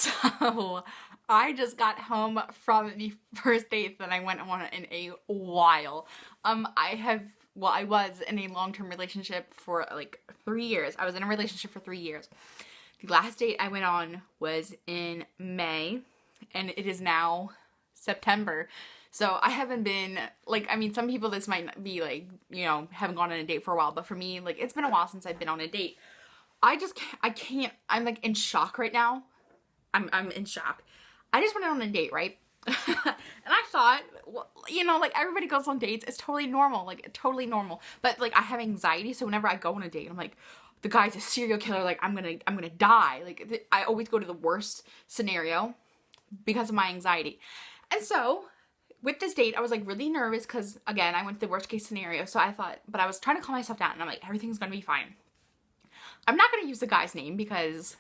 So I just got home from the first date that I went on in a while. I was in a long-term relationship for like 3 years. I was in a relationship for 3 years. The last date I went on was in May, and it is now September. So I haven't been, like, I mean, some people this might be like, haven't gone on a date for a while, but for me, like, it's been a while since I've been on a date. I can't, I'm like in shock right now. I'm in shock. I just went on a date, right? And I thought, well, like everybody goes on dates. It's totally normal, like totally normal. But like I have anxiety, so whenever I go on a date, I'm like, the guy's a serial killer. Like I'm gonna die. Like I always go to the worst scenario because of my anxiety. And so with this date, I was like really nervous because again, I went to the worst case scenario. So I thought, but I was trying to calm myself down, and I'm like, everything's gonna be fine. I'm not gonna use the guy's name because,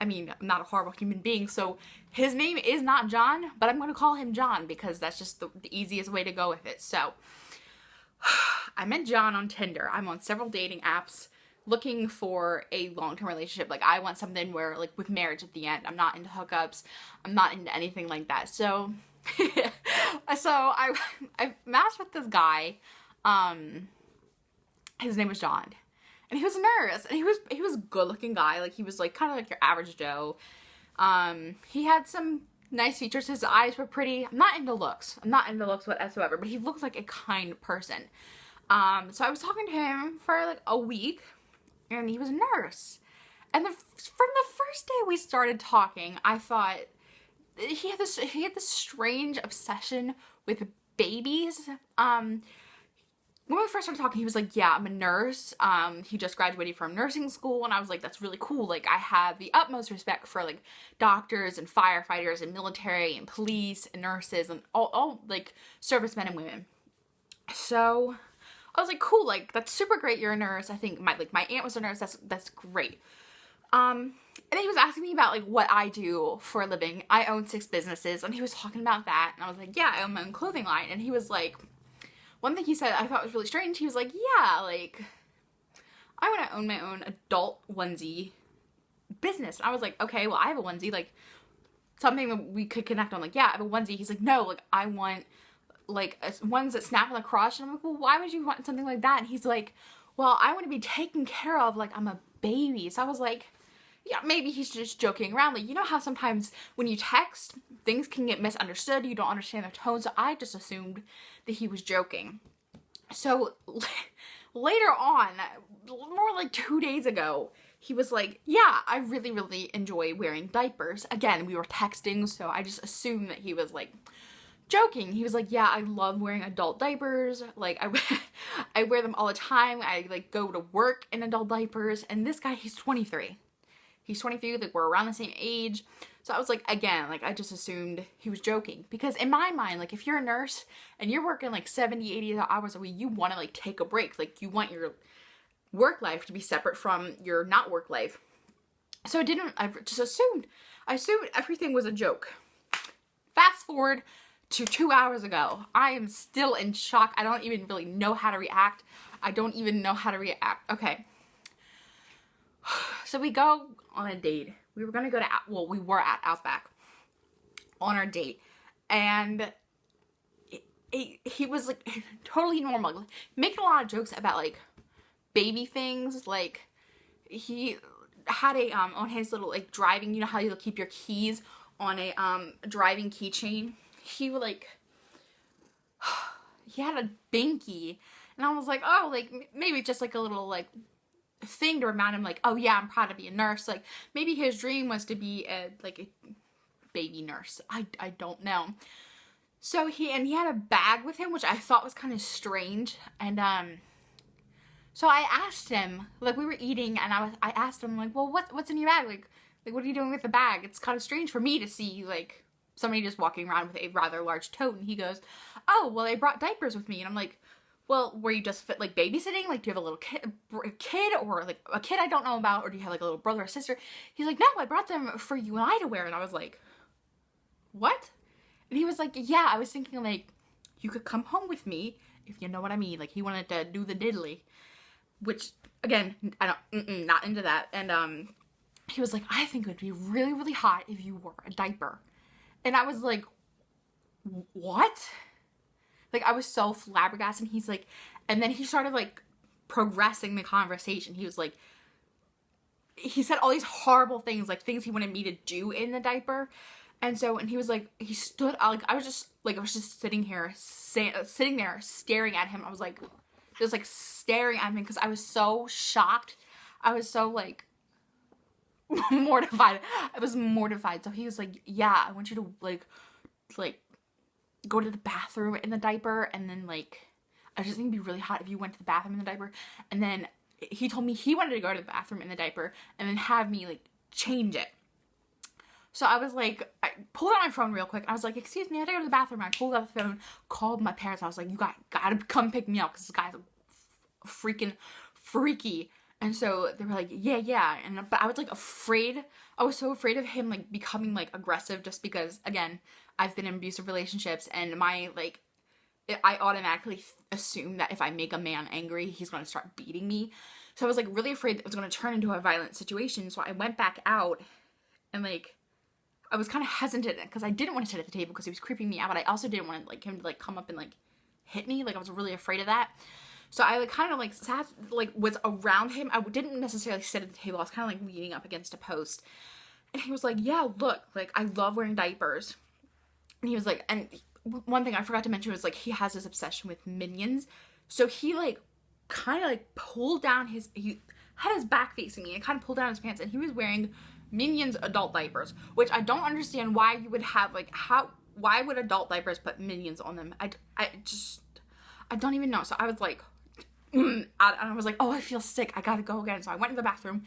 I mean, I'm not a horrible human being, so his name is not John, but I'm going to call him John because that's just the easiest way to go with it. So, I met John on Tinder. I'm on several dating apps looking for a long-term relationship. Like, I want something where, like, with marriage at the end. I'm not into hookups. I'm not into anything like that. So, I matched with this guy. His name was John. And he was a nurse, and he was a good-looking guy. Like, he was, like, kind of like your average Joe. He had some nice features. His eyes were pretty. I'm not into looks whatsoever, but he looks like a kind person. So I was talking to him for, like, a week, and he was a nurse. And from the first day we started talking, I thought he had this strange obsession with babies. When we first started talking, he was like, yeah, I'm a nurse. He just graduated from nursing school, and I was like, that's really cool. Like, I have the utmost respect for, like, doctors and firefighters and military and police and nurses and all like, servicemen and women. So, I was like, cool, like, that's super great you're a nurse. I think my aunt was a nurse. That's great. And then he was asking me about, like, what I do for a living. I own 6 businesses, and he was talking about that, and I was like, yeah, I own my own clothing line. And he was like, one thing he said I thought was really strange. He was like, yeah, like, I want to own my own adult onesie business. And I was like, okay, well, I have a onesie, like, something that we could connect on. Like, yeah, I have a onesie. He's like, no, like, I want, like, ones that snap on the crotch. And I'm like, well, why would you want something like that? And he's like, well, I want to be taken care of like I'm a baby. So I was like, yeah, maybe he's just joking around. Like, you know how sometimes when you text, things can get misunderstood. You don't understand their tone. So I just assumed that he was joking. So later on, more like 2 days ago, he was like, yeah, I really, really enjoy wearing diapers. Again, we were texting, so I just assumed that he was like joking. He was like, yeah, I love wearing adult diapers. Like, I wear them all the time. I like go to work in adult diapers. And this guy, he's 23. He's 23, like, we're around the same age. So I was like, again, like, I just assumed he was joking. Because in my mind, like, if you're a nurse and you're working, like, 70, 80 hours a week, you want to, like, take a break. Like, you want your work life to be separate from your not work life. So I just assumed. I assumed everything was a joke. Fast forward to 2 hours ago. I am still in shock. I don't even really know how to react. Okay. So we go on a date. We were going to go to, we were at Outback on our date. And he was, like, totally normal. Like, making a lot of jokes about, like, baby things. Like, he had on his little, like, driving, you know how you keep your keys on a, driving keychain? He, like, he had a binky. And I was like, oh, like, maybe just, like, a little, like, thing to remind him, like, oh yeah, I'm proud to be a nurse. Like, maybe his dream was to be a baby nurse. I don't know. So he had a bag with him, which I thought was kind of strange. And so I asked him, like, we were eating, and I asked him, like, well, what's in your bag? Like what are you doing with the bag? It's kind of strange for me to see, like, somebody just walking around with a rather large tote. And he goes, oh, well, I brought diapers with me. And I'm like, well, were you just, like, babysitting? Like, do you have a little kid, or, like, a kid I don't know about? Or do you have, like, a little brother or sister? He's like, no, I brought them for you and I to wear. And I was like, what? And he was like, yeah, I was thinking, like, you could come home with me, if you know what I mean. Like, he wanted to do the diddly. Which, again, I don't, not into that. And, he was like, I think it would be really, really hot if you wore a diaper. And I was like, what? Like, I was so flabbergasted. And he's like, and then he started like progressing the conversation. He was like, he said all these horrible things, like things he wanted me to do in the diaper. And so, and he was like, he stood, like, I was just sitting there staring at him. I was like, just like staring at him because I was so shocked. I was so like mortified. I was mortified. So he was like, yeah, I want you to like go to the bathroom in the diaper, and then like, I just think it'd be really hot if you went to the bathroom in the diaper. And then he told me he wanted to go to the bathroom in the diaper and then have me like change it. So I was like, I pulled out my phone real quick. And I was like, excuse me, I had to go to the bathroom. I pulled out the phone, called my parents. I was like, you gotta come pick me up because this guy's freaking freaky. And so they were like, yeah. But I was like afraid. I was so afraid of him like becoming like aggressive, just because, again, I've been in abusive relationships, and I automatically assume that if I make a man angry, he's going to start beating me. So I was like really afraid that it was going to turn into a violent situation. So I went back out, and like, I was kind of hesitant because I didn't want to sit at the table because he was creeping me out, but I also didn't want like him to like come up and like hit me. Like, I was really afraid of that. So I like kind of like sat, like was around him. I didn't necessarily sit at the table. I was kind of like leaning up against a post. And he was like, yeah, look, like, I love wearing diapers. And he was like, and one thing I forgot to mention was like, he has this obsession with Minions. So he like kind of like pulled down he had his back facing me and kind of pulled down his pants, and he was wearing Minions adult diapers, which I don't understand why you would have like, why would adult diapers put Minions on them? I don't even know. So I was like, and I was like, oh, I feel sick. I gotta go again. So I went to the bathroom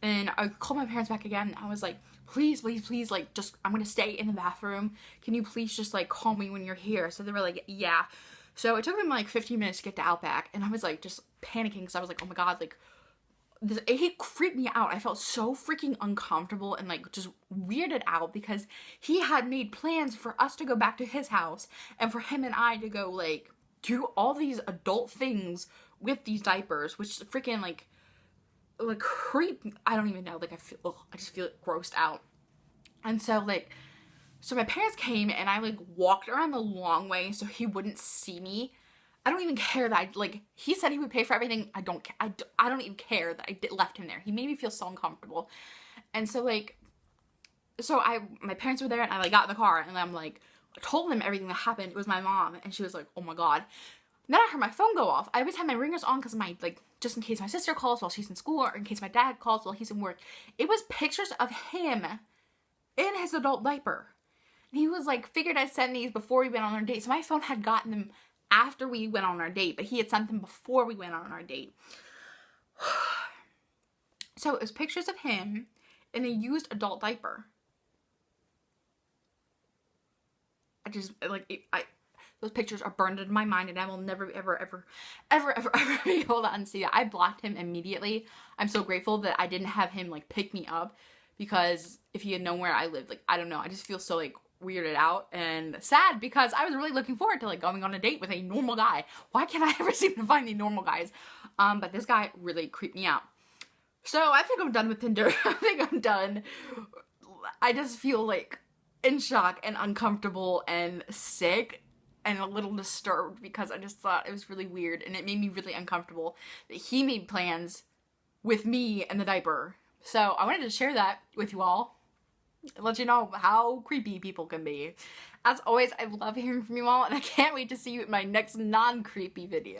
and I called my parents back again. I was like, please, like, just, I'm gonna stay in the bathroom. Can you please just like call me when you're here? So they were like, yeah. So it took them like 15 minutes to get to Outback, and I was like just panicking because I was like, oh my God, like, he creeped me out. I felt so freaking uncomfortable and like just weirded out because he had made plans for us to go back to his house and for him and I to go like do all these adult things with these diapers, which is freaking like creep. I don't even know. Like, I just feel grossed out. And so like, so my parents came and I like walked around the long way so he wouldn't see me. I don't even care that he said he would pay for everything. I don't even care that I left him there. He made me feel so uncomfortable. And so like, my parents were there, and I like got in the car, and I'm like, I told them everything that happened. It was my mom, and she was like, oh my God. And then I heard my phone go off. I always have my ringers on because just in case my sister calls while she's in school, or in case my dad calls while he's in work. It was pictures of him in his adult diaper. And he was like, figured I'd send these before we went on our date. So my phone had gotten them after we went on our date, but he had sent them before we went on our date. So it was pictures of him in a used adult diaper. Those pictures are burned into my mind, and I will never, ever be able to unsee it. I blocked him immediately. I'm so grateful that I didn't have him like pick me up, because if he had known where I lived, like, I don't know, I just feel so like weirded out and sad because I was really looking forward to like going on a date with a normal guy. Why can't I ever seem to find the normal guys? But this guy really creeped me out. So I think I'm done with Tinder. I think I'm done. I just feel like in shock and uncomfortable and sick and a little disturbed because I just thought it was really weird, and it made me really uncomfortable that he made plans with me and the diaper. So I wanted to share that with you all. Let you know how creepy people can be. As always, I love hearing from you all, and I can't wait to see you in my next non-creepy video.